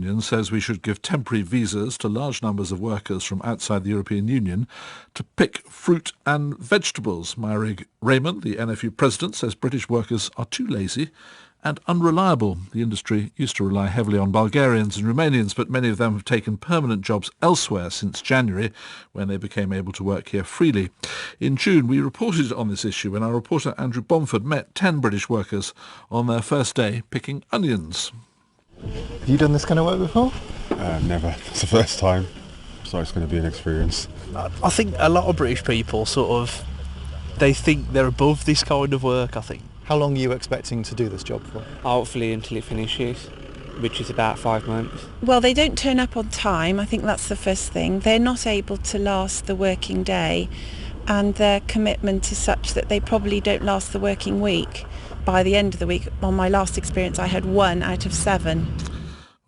Union says we should give temporary visas to large numbers of workers from outside the European Union to pick fruit and vegetables. Myrig Raymond, the NFU president, says British workers are too lazy and unreliable. The industry used to rely heavily on Bulgarians and Romanians, but many of them have taken permanent jobs elsewhere since January, when they became able to work here freely. In June, we reported on this issue when our reporter Andrew Bomford met 10 British workers on their first day picking onions. Have you done this kind of work before? Never. It's the first time, so it's going to be an experience. I think a lot of British people they think they're above this kind of work, I think. How long are you expecting to do this job for? Hopefully until it finishes, which is about 5 months. Well, they don't turn up on time. I think that's the first thing. They're not able to last the working day, and their commitment is such that they probably don't last the working week. By the end of the week, on my last experience, I had 1 out of 7.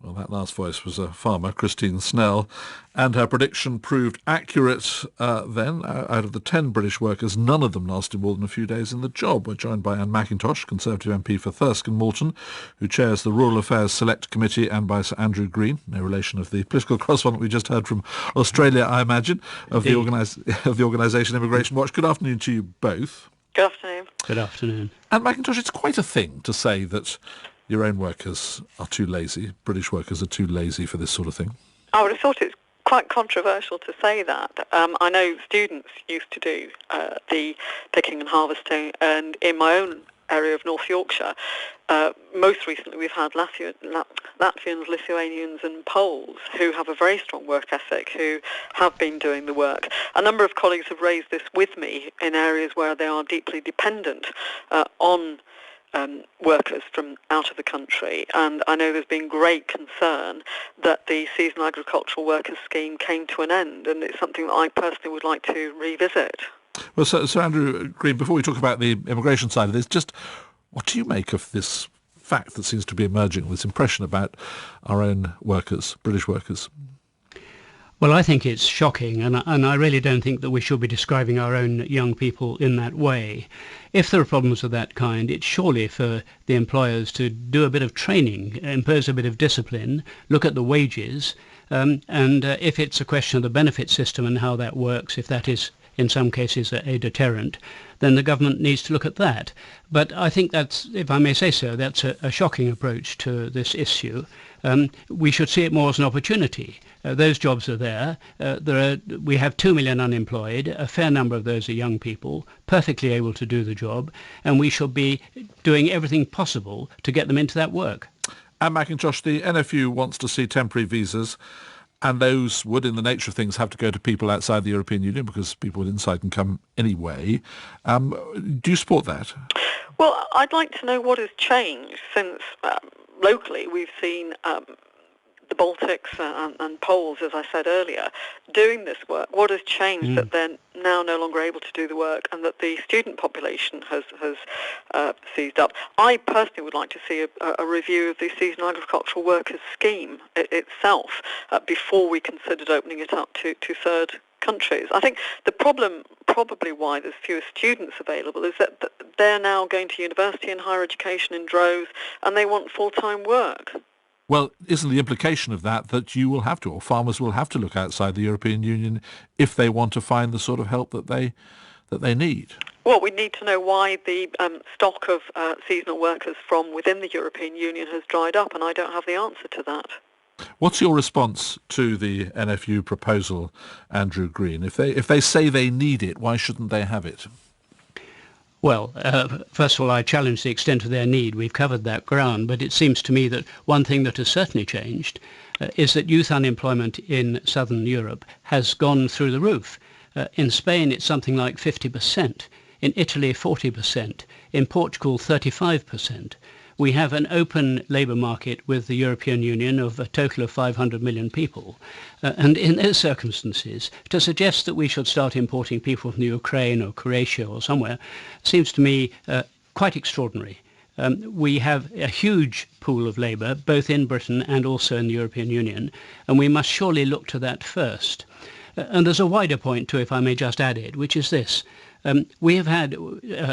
Well, that last voice was a farmer, Christine Snell, and her prediction proved accurate then. Out of the 10 British workers, none of them lasted more than a few days in the job. We're joined by Anne McIntosh, Conservative MP for Thirsk and Moulton, who chairs the Rural Affairs Select Committee, and by Sir Andrew Green, no relation of the political correspondent we just heard from Australia, I imagine, of the organisation Immigration Watch. Good afternoon to you both. Good afternoon. Good afternoon. Anne McIntosh, it's quite a thing to say that your own workers are too lazy, British workers are too lazy for this sort of thing. I would have thought it's quite controversial to say that. I know students used to do the picking and harvesting, and in my own area of North Yorkshire, most recently we've had Latvians, Lithuanians and Poles who have a very strong work ethic, who have been doing the work. A number of colleagues have raised this with me in areas where they are deeply dependent on workers from out of the country, and I know there's been great concern that the seasonal agricultural workers scheme came to an end, and it's something that I personally would like to revisit. Well, so Andrew Green, before we talk about the immigration side of this, just what do you make of this fact that seems to be emerging, this impression about our own workers, British workers? Well, I think it's shocking, and I really don't think that we should be describing our own young people in that way. If there are problems of that kind, it's surely for the employers to do a bit of training, impose a bit of discipline, look at the wages, and if it's a question of the benefit system and how that works, if that is in some cases a deterrent, then the government needs to look at that. But I think that's, if I may say so, that's a shocking approach to this issue. We should see it more as an opportunity. Those jobs are there. We have 2 million unemployed. A fair number of those are young people, perfectly able to do the job, and we should be doing everything possible to get them into that work. Anne McIntosh, the NFU wants to see temporary visas, and those would, in the nature of things, have to go to people outside the European Union because people inside can come anyway. Do you support that? Well, I'd like to know what has changed since locally we've seen the Baltics and Poles, as I said earlier, doing this work. What has changed that they're now no longer able to do the work, and that the student population has seized up? I personally would like to see a review of the seasonal agricultural workers scheme itself before we considered opening it up to third countries. I think the problem, probably why there's fewer students available, is that they're now going to university and higher education in droves, and they want full-time work. Well, isn't the implication of that you will have to, or farmers will have to look outside the European Union if they want to find the sort of help that they need? Well, we need to know why the stock of seasonal workers from within the European Union has dried up, and I don't have the answer to that. What's your response to the NFU proposal, Andrew Green? If they say they need it, why shouldn't they have it? Well, first of all, I challenge the extent of their need. We've covered that ground, but it seems to me that one thing that has certainly changed is that youth unemployment in southern Europe has gone through the roof. In Spain, it's something like 50%. In Italy, 40%. In Portugal, 35%. We have an open labour market with the European Union of a total of 500 million people. And in those circumstances, to suggest that we should start importing people from the Ukraine or Croatia or somewhere seems to me quite extraordinary. We have a huge pool of labour, both in Britain and also in the European Union, and we must surely look to that first. And there's a wider point too, if I may just add it, which is this. We have had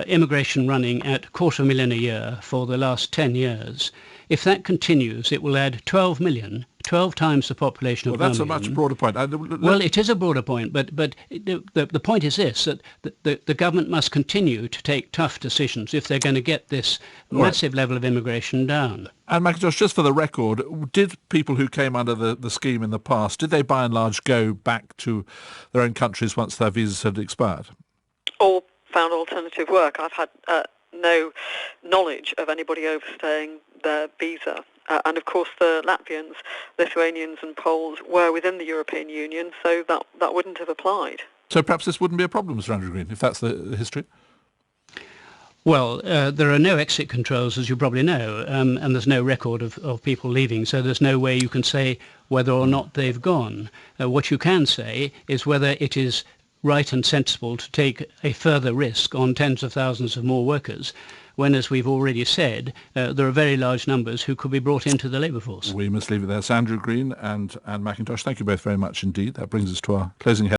immigration running at 250,000 a year for the last 10 years. If that continues, it will add 12 million 12 times the population of Well, that's a Birmingham. much broader point. Well, it is a broader point, but the point is this, that the government must continue to take tough decisions if they're going to get this massive level of immigration down. And Macintosh, just for the record, did people who came under the scheme in the past, did they by and large go back to their own countries once their visas had expired? Or found alternative work. I've had no knowledge of anybody overstaying their visa. And of course the Latvians, Lithuanians and Poles were within the European Union, so that wouldn't have applied. So perhaps this wouldn't be a problem, Sir Andrew Green, if that's the history? Well, there are no exit controls, as you probably know, and there's no record of people leaving, so there's no way you can say whether or not they've gone. What you can say is whether it is right and sensible to take a further risk on tens of thousands of more workers, when, as we've already said, there are very large numbers who could be brought into the labour force. We must leave it there. Sir Andrew Green and Anne Macintosh, thank you both very much indeed. That brings us to our closing headline.